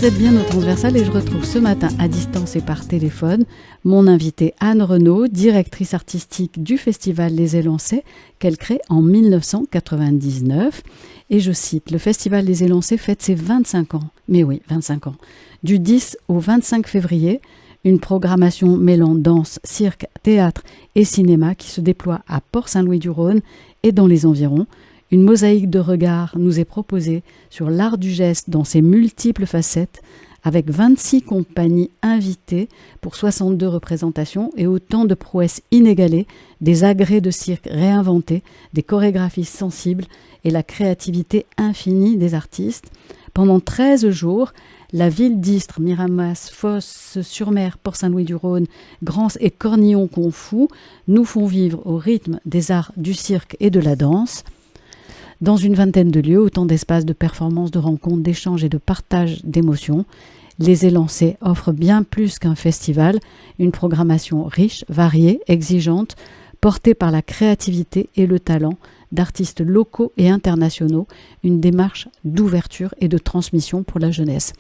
êtes bien au Transversal et je retrouve ce matin à distance et par téléphone mon invitée Anne Renaud, directrice artistique du Festival Les Élancés qu'elle crée en 1999. Et je cite, le Festival Les Élancés fête ses 25 ans. Mais oui, 25 ans. Du 10 au 25 février, une programmation mêlant danse, cirque, théâtre et cinéma qui se déploie à Port-Saint-Louis-du-Rhône et dans les environs. Une mosaïque de regards nous est proposée sur l'art du geste dans ses multiples facettes, avec 26 compagnies invitées pour 62 représentations et autant de prouesses inégalées, des agrès de cirque réinventés, des chorégraphies sensibles et la créativité infinie des artistes. Pendant 13 jours, la ville d'Istres, Miramas, Fos-sur-Mer, Port-Saint-Louis-du-Rhône, Grans et Cornillon-Confou nous font vivre au rythme des arts du cirque et de la danse. Dans une vingtaine de lieux, autant d'espaces de performance, de rencontres, d'échanges et de partage d'émotions. Les Élancés offrent bien plus qu'un festival, une programmation riche, variée, exigeante, portée par la créativité et le talent d'artistes locaux et internationaux, une démarche d'ouverture et de transmission pour la jeunesse.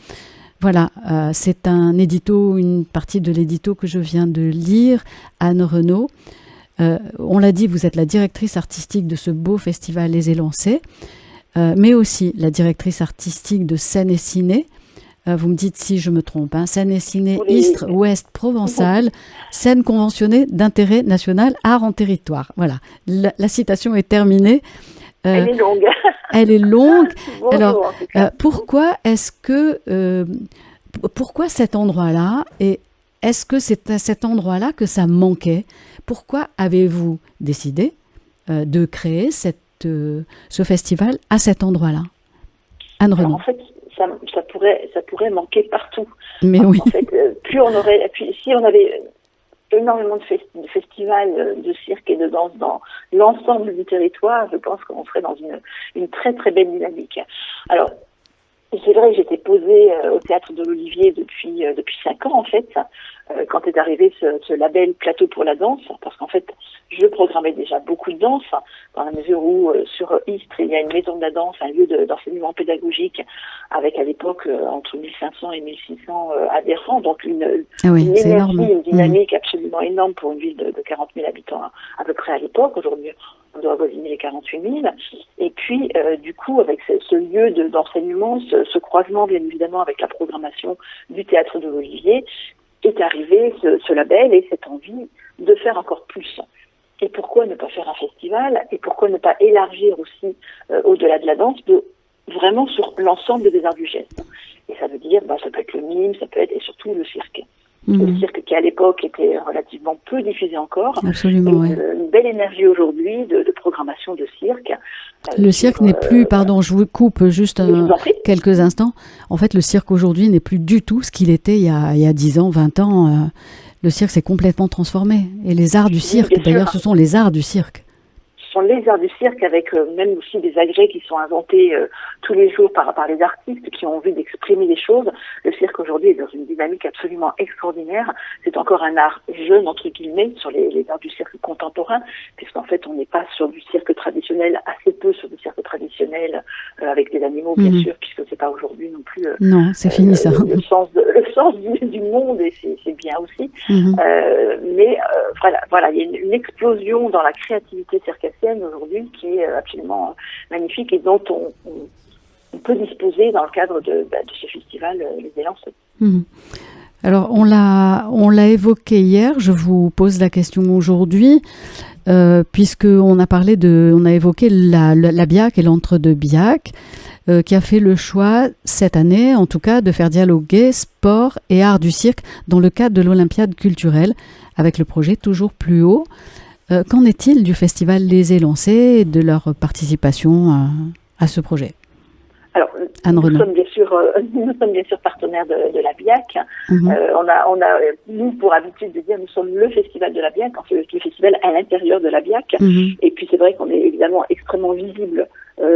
Voilà, c'est un édito, une partie de l'édito que je viens de lire, Anne Renaud. On l'a dit, vous êtes la directrice artistique de ce beau festival Les Élancés, mais aussi la directrice artistique de Scène et Ciné. Vous me dites si je me trompe. Scène et Ciné, oui. Istres, Ouest, Provençal, scène conventionnée d'intérêt national, art en territoire. Voilà, la citation est terminée. Elle est longue. Elle est longue. Bonjour, alors, pourquoi cet endroit-là et est-ce que c'est à cet endroit-là que ça manquait? Pourquoi avez-vous décidé de créer ce festival à cet endroit-là? Anne Renaud. En fait, ça pourrait manquer partout. Mais oui. En fait, si on avait énormément de festivals de cirque et de danse dans l'ensemble du territoire, je pense qu'on serait dans une très très belle dynamique. Alors, c'est vrai que j'étais posée au Théâtre de l'Olivier depuis 5 ans en fait, quand est arrivé ce label Plateau pour la danse, parce qu'en fait je programmais déjà beaucoup de danse, dans la mesure où sur Istres il y a une maison de la danse, un lieu d'enseignement pédagogique, avec à l'époque entre 1500 et 1600 adhérents, donc une énergie, une dynamique absolument énorme pour une ville de 40 000 habitants à peu près à l'époque. Aujourd'hui on doit avoisiner les 48 000. Et puis, du coup, avec ce lieu d'enseignement, ce croisement, bien évidemment, avec la programmation du Théâtre de l'Olivier, est arrivé ce label et cette envie de faire encore plus. Et pourquoi ne pas faire un festival? Et pourquoi ne pas élargir aussi, au-delà de la danse, vraiment sur l'ensemble des arts du geste? Et ça veut dire, ça peut être le mime, ça peut être, et surtout le cirque. Le cirque qui à l'époque était relativement peu diffusé encore. Absolument, oui. Une belle énergie aujourd'hui de programmation de cirque. Le cirque n'est plus, pardon, je vous coupe juste quelques instants. En fait, le cirque aujourd'hui n'est plus du tout ce qu'il était il y a 10 ans, 20 ans. Le cirque s'est complètement transformé. Et les arts du cirque, d'ailleurs, ce sont les arts du cirque. Ce sont les arts du cirque avec même aussi des agrès qui sont inventés tous les jours par les artistes qui ont envie d'exprimer des choses. Le cirque aujourd'hui est dans une dynamique absolument extraordinaire. C'est encore un art jeune, entre guillemets, sur les arts du cirque contemporain, puisqu'en fait on n'est pas sur du cirque traditionnel, assez peu sur du cirque traditionnel avec des animaux, bien sûr, puisque c'est pas aujourd'hui non plus non, c'est fini ça. Le sens du monde, et c'est bien aussi. Mais voilà, il y a une explosion dans la créativité circassienne aujourd'hui qui est absolument magnifique et dont on peut disposer dans le cadre de ce festival Les Élancés. Alors on l'a évoqué hier, je vous pose la question aujourd'hui, puisque on a évoqué la BIAC et l'entre-deux BIAC, qui a fait le choix cette année, en tout cas, de faire dialoguer sport et art du cirque dans le cadre de l'Olympiade culturelle, avec le projet Toujours plus haut. Qu'en est-il du festival Les Élancés et de leur participation à ce projet? Alors, nous sommes bien sûr partenaires de la BIAC. On a nous pour habitude de dire nous sommes le festival de la BIAC, en fait le festival à l'intérieur de la BIAC. Et puis c'est vrai qu'on est évidemment extrêmement visible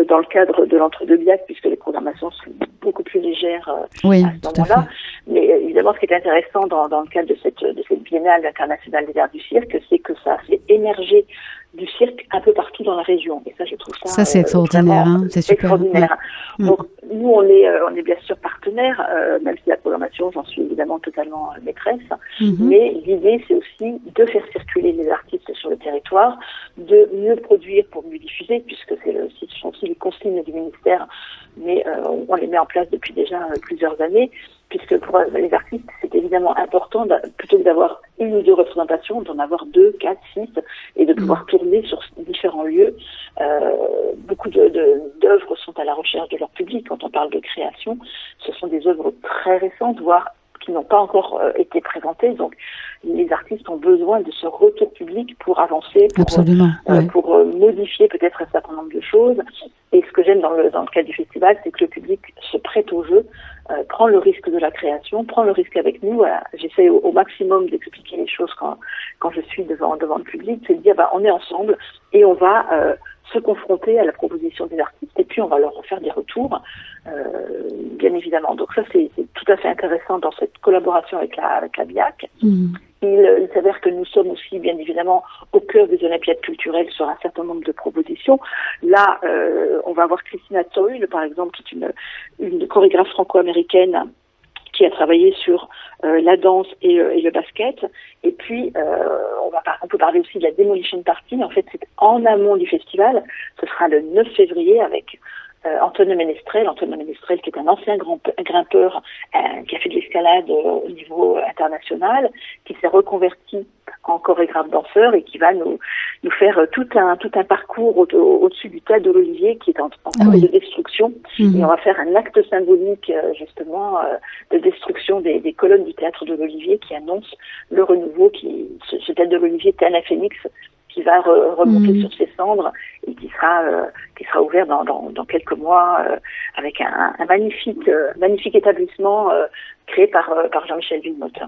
dans le cadre de l'entre-deux BIAC, puisque les programmations sont beaucoup plus légères à ce moment-là. Mais évidemment, ce qui est intéressant dans le cadre de cette biennale internationale des arts du cirque, c'est que ça a fait émerger du cirque un peu partout dans la région. Et ça, je trouve ça c'est extraordinaire, c'est super. Extraordinaire. Ouais. Donc, nous, on est bien sûr partenaires, même si la programmation, j'en suis évidemment totalement maîtresse. Mais l'idée, c'est aussi de faire circuler les artistes sur le territoire, de mieux produire pour mieux diffuser, puisque ce sont aussi les consignes du ministère, mais on les met en place depuis déjà plusieurs années, puisque pour les artistes, c'est évidemment important, plutôt que d'avoir une ou deux représentations, d'en avoir 2, 4, 6, et de pouvoir tourner sur différents lieux. Beaucoup d'œuvres sont à la recherche de leur public. Quand on parle de création, ce sont des œuvres très récentes, voire qui n'ont pas encore été présentées. Donc, les artistes ont besoin de ce retour public pour avancer, pour modifier peut-être un certain nombre de choses. Et ce que j'aime dans le cadre du festival, c'est que le public se prête au jeu, prend le risque de la création, prend le risque avec nous. Voilà. J'essaie au maximum d'expliquer les choses quand je suis devant le public, c'est de dire on est ensemble et on va se confronter à la proposition des artistes et puis on va leur faire des retours, bien évidemment. Donc ça, c'est tout à fait intéressant dans cette collaboration avec la BIAC. Il s'avère que nous sommes aussi, bien évidemment, au cœur des Olympiades culturelles sur un certain nombre de propositions. Là, on va avoir Christina Toyle, par exemple, qui est une chorégraphe franco-américaine qui a travaillé sur la danse et le basket. Et puis, on peut parler aussi de la Demolition Party. En fait, c'est en amont du festival. Ce sera le 9 février avec Antonio Menestrel qui est un ancien grimpeur qui a fait de l'escalade au niveau international, qui s'est reconverti en chorégraphe danseur et qui va nous faire tout un parcours au-dessus du théâtre de l'Olivier qui est en cours de destruction. Et on va faire un acte symbolique justement de destruction des colonnes du théâtre de l'Olivier qui annonce le renouveau, ce théâtre de l'Olivier tel un phénix qui va remonter sur ses cendres et qui sera ouvert dans quelques mois avec un magnifique établissement créé par Jean-Michel Villemotte.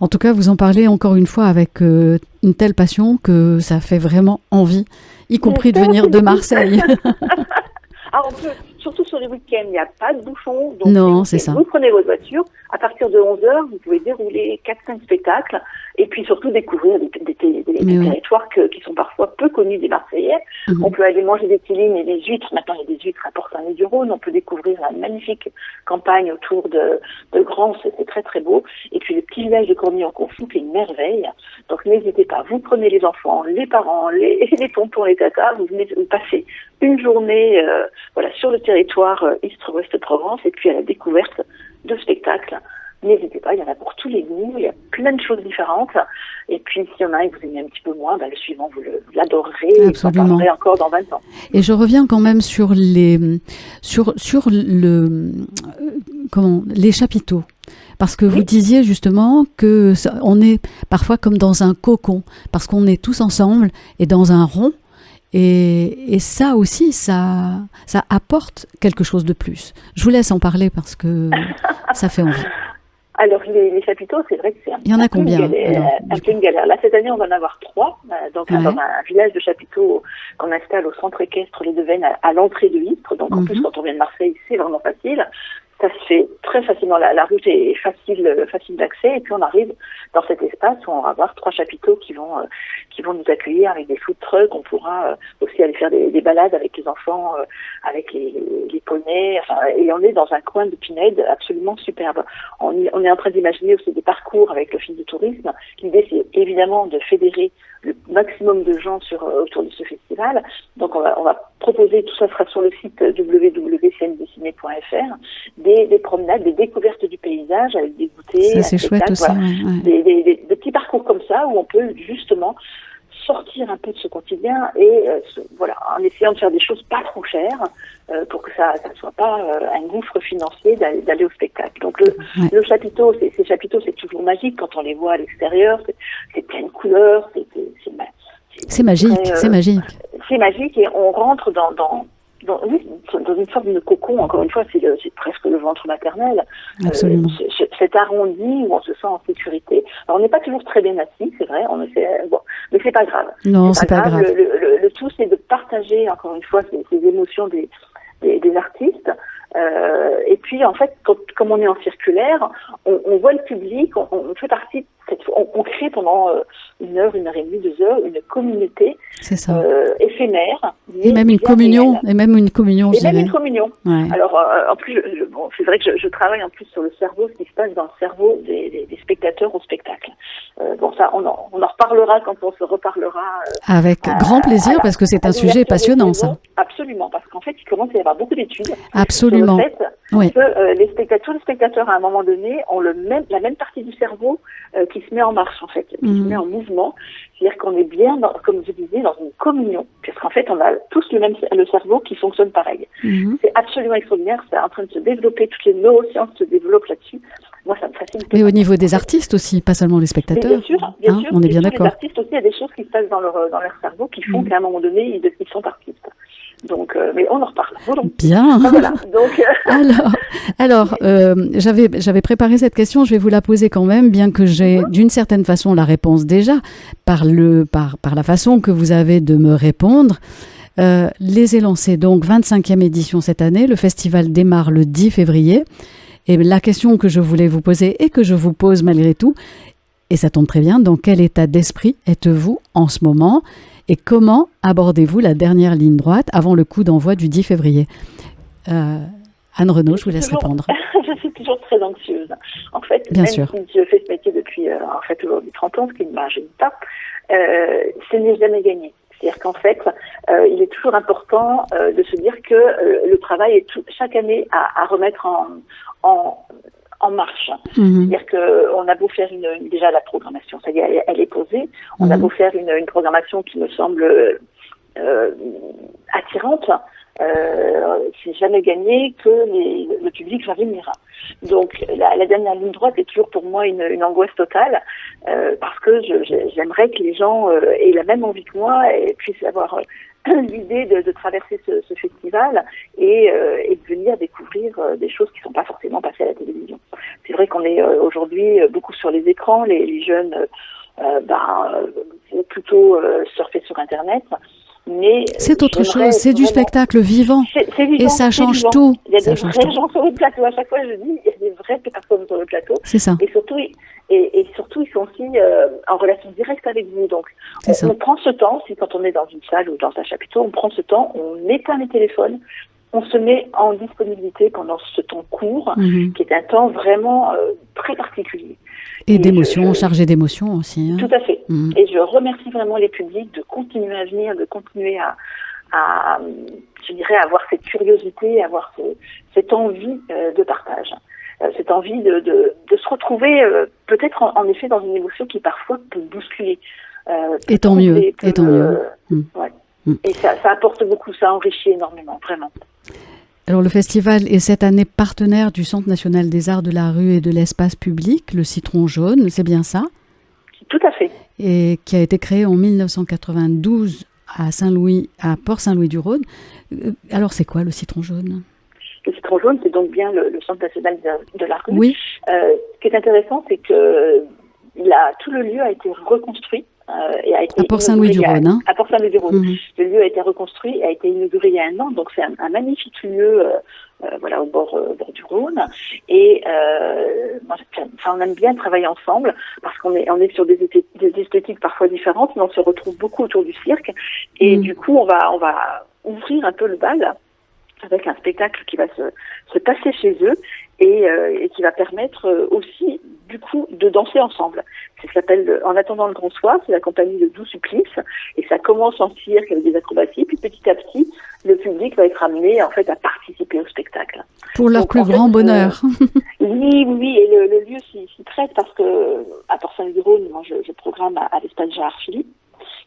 En tout cas, vous en parlez encore une fois avec une telle passion que ça fait vraiment envie, y compris de venir de Marseille. Alors, surtout sur les week-ends, il n'y a pas de bouchon. Donc non, c'est ça. Vous prenez votre voiture, à partir de 11h, vous pouvez dérouler 4-5 spectacles et puis surtout découvrir des territoires qui sont parfois peu connus des Marseillais. On peut aller manger des tillines et des huîtres. Maintenant, il y a des huîtres à Port-Saint-Louis-du-Rhône. On peut découvrir la magnifique campagne autour de Grans. C'est très, très beau. Et puis, le petit village de Cornillon-Conflans, qui est une merveille. Donc, n'hésitez pas. Vous prenez les enfants, les parents, les tontons, les tatas. Vous venez passer une journée sur le territoire Istres-Ouest-Provence et puis à la découverte de spectacles. N'hésitez pas, il y en a pour tous les goûts, il y a plein de choses différentes. Et puis, s'il y en a un que vous aimez un petit peu moins, le suivant, vous l'adorerez et vous en parlerez encore dans 20 ans. Et je reviens quand même sur les chapiteaux. Parce que vous disiez justement que on est parfois comme dans un cocon, parce qu'on est tous ensemble et dans un rond. Et ça aussi, ça apporte quelque chose de plus. Je vous laisse en parler parce que ça fait envie. Alors, les chapiteaux, c'est vrai que c'est un peu une galère. Là, cette année, on va en avoir 3. Dans un village de chapiteaux qu'on installe au centre équestre Les Devennes à l'entrée de Istres. Donc, en plus, quand on vient de Marseille, c'est vraiment facile. Ça se fait très facilement. La route est facile d'accès. Et puis, on arrive dans cet espace où on va avoir 3 chapiteaux qui vont nous accueillir avec des food trucks. On pourra aussi aller faire des balades avec les enfants, avec les poneys. Et on est dans un coin de Pinède absolument superbe. On est en train d'imaginer aussi des parcours avec l'Office du tourisme. L'idée, c'est évidemment de fédérer le maximum de gens autour de ce festival. Donc, on va proposer, tout ça sera sur le site www.cndciné.fr, des promenades, des découvertes du paysage avec des goûters. Ça, c'est chouette aussi. Des petits parcours comme ça où on peut justement sortir un peu de ce quotidien et en essayant de faire des choses pas trop chères pour que ça ne soit pas un gouffre financier d'aller au spectacle. Donc le chapiteau, ces chapiteaux, c'est toujours magique quand on les voit à l'extérieur. C'est plein de couleurs, c'est magique, c'est magique. C'est magique et on rentre dans une sorte de cocon. Encore une fois, c'est presque le ventre maternel. Absolument. Cet arrondi où on se sent en sécurité. Alors, on n'est pas toujours très bien assis, c'est vrai. Mais c'est pas grave. Non, c'est pas grave. Le tout, c'est de partager encore une fois ces émotions des artistes. Et puis, en fait, comme on est en circulaire, on voit le public, on fait partie, on crée pendant 1 heure, 1 heure et demie, 2 heures, une communauté C'est ça. Éphémère. Et même une communion, réelle. et même une communion, Et je même dirais. une communion. Ouais. Alors, en plus, bon, c'est vrai que je travaille en plus sur le cerveau, ce qui se passe dans le cerveau des spectateurs au spectacle. Bon, ça, on en reparlera quand on se reparlera. Avec grand plaisir, parce que c'est un sujet passionnant, ça. Absolument, parce qu'en fait, il commence à y avoir beaucoup d'études Absolument. sur le fait Oui. que les spectateurs, à un moment donné, ont la même partie du cerveau qui se met en marche, en fait, qui se met en mouvement. C'est-à-dire qu'on est bien, comme je disais, dans une communion, puisqu'en fait, on a tous le cerveau qui fonctionne pareil. C'est absolument extraordinaire, c'est en train de se développer, toutes les neurosciences se développent là-dessus. Moi, ça me fascine. Mais au niveau des artistes aussi, pas seulement les spectateurs. Bien sûr, on est bien d'accord. Les artistes aussi, il y a des choses qui se passent dans leur cerveau qui font qu'à un moment donné, ils sont artistes. Donc, mais on en reparle. Bien. Voilà. Donc, alors, j'avais préparé cette question. Je vais vous la poser quand même, bien que j'ai d'une certaine façon la réponse déjà par la façon que vous avez de me répondre. Les Élancés, donc 25e édition cette année. Le festival démarre le 10 février. Et la question que je voulais vous poser et que je vous pose malgré tout, et ça tombe très bien, dans quel état d'esprit êtes-vous en ce moment et comment abordez-vous la dernière ligne droite avant le coup d'envoi du 10 février Anne Renaud, je vous laisse répondre. Je suis toujours très anxieuse. En fait, bien même sûr. si je fais ce métier depuis aujourd'hui 30 ans, ce qui ne m'arrive pas, ce n'est jamais gagné. C'est-à-dire qu'en fait, il est toujours important de se dire que le travail est chaque année à remettre en marche. C'est-à-dire qu'on a beau faire déjà la programmation, ça y est, elle est posée. On a beau faire une programmation qui me semble attirante, c'est jamais gagné que le public va venir. Donc la dernière ligne droite est toujours pour moi une angoisse totale parce que j'aimerais que les gens aient la même envie que moi et puissent avoir l'idée de traverser ce festival et de venir découvrir des choses qui ne sont pas forcément passées à la télévision. C'est vrai qu'on est aujourd'hui beaucoup sur les écrans, les jeunes vont plutôt surfer sur Internet. Mais c'est autre chose, c'est du spectacle vivant. C'est vivant, et ça change vivant. tout. Il y a des vrais gens sur le plateau. À chaque fois, je dis, il y a des vraies personnes sur le plateau. C'est ça. Et surtout, ils sont aussi en relation directe avec vous. Donc, on prend ce temps, quand on est dans une salle ou dans un chapiteau, on prend ce temps, on éteint les téléphones, on se met en disponibilité pendant ce temps court, qui est un temps vraiment très particulier. Et d'émotions, chargé d'émotions aussi. Tout à fait. Et je remercie vraiment les publics de continuer à venir, de continuer à je dirais, avoir cette curiosité, avoir cette envie de partage. Cette envie de se retrouver peut-être en effet dans une émotion qui parfois peut bousculer. Et tant mieux. Ouais. Et ça apporte beaucoup, ça enrichit énormément, vraiment. Alors le festival est cette année partenaire du Centre national des arts de la rue et de l'espace public, le Citron jaune, c'est bien ça? Tout à fait. Et qui a été créé en 1992 à Port-Saint-Louis-du-Rhône. Alors c'est quoi le Citron jaune? Le Citron jaune, c'est donc bien le Centre national de la rue. Oui. Ce qui est intéressant, c'est que tout le lieu a été reconstruit. Et a été à Port-Saint-Louis-du-Rhône. À Port-Saint-Louis-du-Rhône. Le lieu a été reconstruit et a été inauguré il y a 1 an. Donc c'est un magnifique lieu au bord du Rhône. Et on aime bien travailler ensemble parce qu'on est sur des esthétiques parfois différentes, mais on se retrouve beaucoup autour du cirque. Et du coup, on va ouvrir un peu le bal avec un spectacle qui va se passer chez eux et qui va permettre aussi, du coup, de danser ensemble. Ça s'appelle En attendant le grand soir, c'est la compagnie de Doux Supplices, et ça commence en cirque avec des acrobaties, puis petit à petit, le public va être amené, en fait, à participer au spectacle. Pour leur plus grand bonheur. Oui, et le lieu s'y prête parce que, à Port-Saint-Louis-du-Rhône, moi, je programme à l'espace Gérard-Philippe,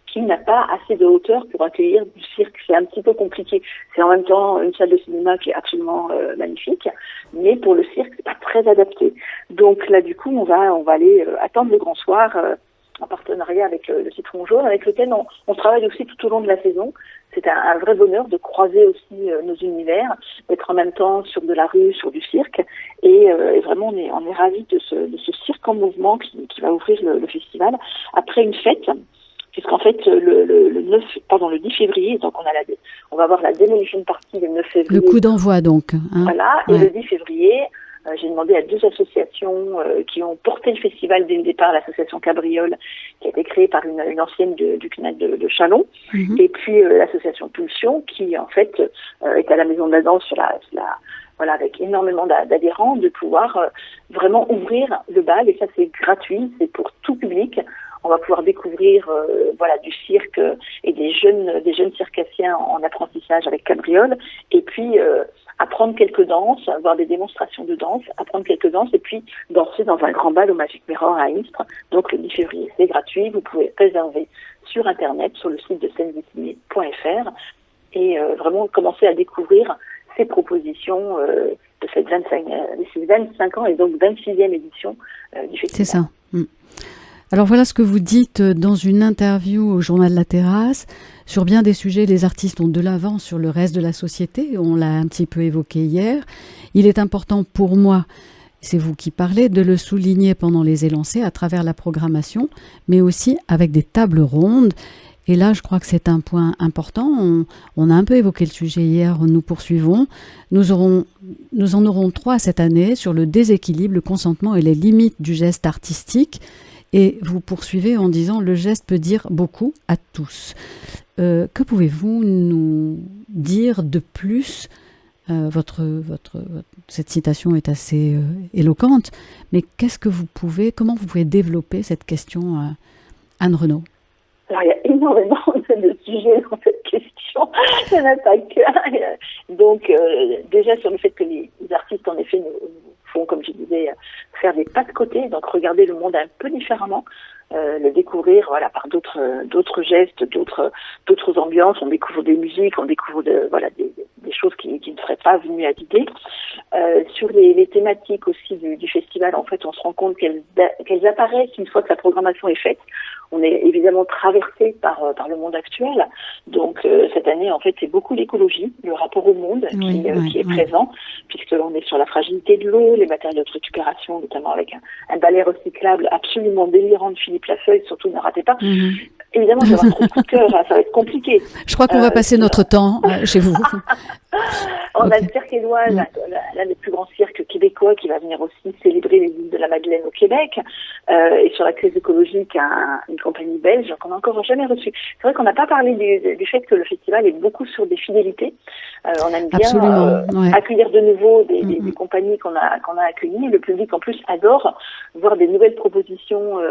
qui n'a pas assez de hauteur pour accueillir du cirque. C'est un petit peu compliqué. C'est en même temps une salle de cinéma qui est absolument magnifique, mais pour le cirque, c'est pas très adapté. Donc là, du coup, on va aller attendre le grand soir en partenariat avec le Citron jaune, avec lequel on travaille aussi tout au long de la saison. C'est un vrai bonheur de croiser aussi nos univers, d'être en même temps sur de la rue, sur du cirque, et vraiment on est ravis de ce cirque en mouvement qui va ouvrir le festival après une fête. Puisqu'en fait, le 10 février, donc on va avoir la Demolition Party le 9 février. Le coup d'envoi, donc. Voilà, et le 10 février, J'ai demandé à 2 associations qui ont porté le festival dès le départ, l'association Cabriole, qui a été créée par une ancienne du CNAD de Châlons, et puis l'association Pulsion, qui en fait est à la Maison de la Danse voilà, avec énormément d'adhérents, de pouvoir vraiment ouvrir le bal, et ça c'est gratuit, c'est pour tout public. On va pouvoir découvrir voilà, du cirque et des jeunes circassiens en apprentissage avec Cabriole, et puis apprendre quelques danses, avoir des démonstrations de danse, apprendre quelques danses, et puis danser dans un grand bal au Magic Mirror à Istres, donc le 10 février. C'est gratuit, vous pouvez réserver sur Internet, sur le site de scène-dessinée.fr, et vraiment commencer à découvrir ces propositions de ces 25 ans et donc 26e édition du festival. C'est ça. Alors voilà ce que vous dites dans une interview au journal La Terrasse. Sur bien des sujets, les artistes ont de l'avance sur le reste de la société. On l'a un petit peu évoqué hier. Il est important pour moi, c'est vous qui parlez, de le souligner pendant les élancés à travers la programmation, mais aussi avec des tables rondes. Et là, je crois que c'est un point important. On a un peu évoqué le sujet hier, nous poursuivons. Nous en aurons 3 cette année sur le déséquilibre, le consentement et les limites du geste artistique. Et vous poursuivez en disant « Le geste peut dire beaucoup à tous ». Que pouvez-vous nous dire de plus ? Cette citation est assez éloquente, mais comment vous pouvez développer cette question, Anne Renaud ? Alors, il y a énormément de sujets dans cette question. Il n'y en a pas qu'un. Donc, déjà sur le fait que les artistes, en effet, nous font, comme je disais, faire des pas de côté, donc regarder le monde un peu différemment, le découvrir, voilà, par d'autres gestes, d'autres ambiances. On découvre des musiques, on découvre des choses qui ne seraient pas venues à l'idée. Sur les thématiques aussi du festival, en fait, on se rend compte qu'elles apparaissent une fois que la programmation est faite. On est évidemment traversé par le monde actuel. Donc cette année, en fait, c'est beaucoup l'écologie, le rapport au monde qui est présent, puisque l'on est sur la fragilité de l'eau, les matériaux de récupération, notamment avec un balai recyclable absolument délirant de Philippe Lafeuille, surtout ne ratez pas. Évidemment, je vais avoir trop de coup de cœur, ça va être compliqué. Je crois qu'on va passer notre temps chez vous. On a le Cirque Éloise, l'un des plus grands cirques québécois, qui va venir aussi célébrer les îles de la Madeleine au Québec. Et sur la crise écologique, une compagnie belge qu'on n'a encore jamais reçue. C'est vrai qu'on n'a pas parlé du fait que le festival est beaucoup sur des fidélités. On aime bien accueillir de nouveau des compagnies qu'on a accueillies. Le public, en plus, adore voir des nouvelles propositions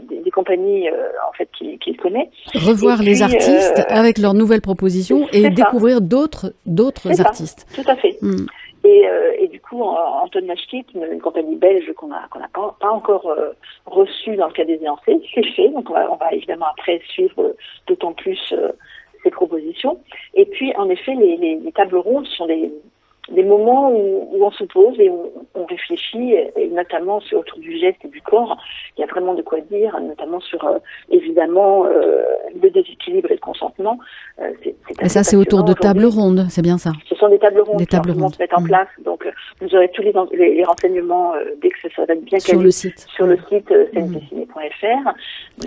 des compagnies en fait qu'il connaît. Revoir les artistes avec leurs nouvelles propositions et découvrir d'autres artistes. Tout à fait. Et du coup, Anton Maschkit, une compagnie belge qu'on n'a pas encore reçue dans le cas des élancés, c'est fait. Donc on va évidemment après suivre d'autant plus ces propositions. Et puis en effet, les tables rondes sont des moments où on se pose et on réfléchit, et notamment autour du geste et du corps. Il y a vraiment de quoi dire, notamment sur évidemment le déséquilibre et le consentement. Et ça, c'est autour de tables rondes, c'est bien ça. Ce sont des tables rondes qui se mettent en place. Donc, vous aurez tous les renseignements dès que ça va être bien calé sur le site scène-dessinée.fr.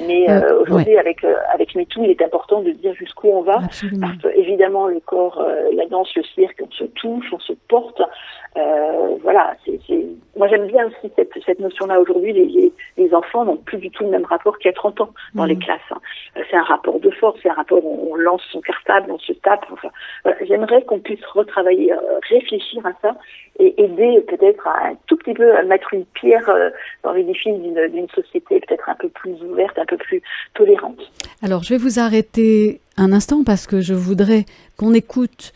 Mais aujourd'hui, avec MeToo, il est important de dire jusqu'où on va. Absolument. Parce que, évidemment, le corps, la danse, le cirque, on se touche, on se porte. Voilà, moi j'aime bien aussi cette notion-là. Aujourd'hui, les enfants n'ont plus du tout le même rapport qu'il y a 30 ans dans les classes. C'est un rapport de force, c'est un rapport où on lance son cartable, on se tape. Enfin, voilà. J'aimerais qu'on puisse retravailler, réfléchir à ça et aider peut-être à un tout petit peu à mettre une pierre dans l'édifice d'une société peut-être un peu plus ouverte, un peu plus tolérante. Alors, je vais vous arrêter un instant parce que je voudrais qu'on écoute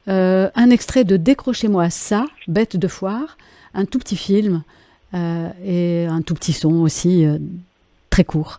un extrait de Décrochez-moi ça, Bête de foire, un tout petit film et un tout petit son aussi très court.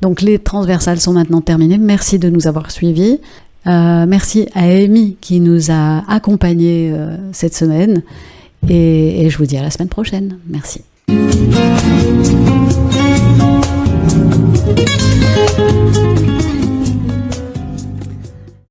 Donc les transversales sont maintenant terminées. Merci de nous avoir suivis. Merci à Amy qui nous a accompagnés cette semaine. Et je vous dis à la semaine prochaine. Merci.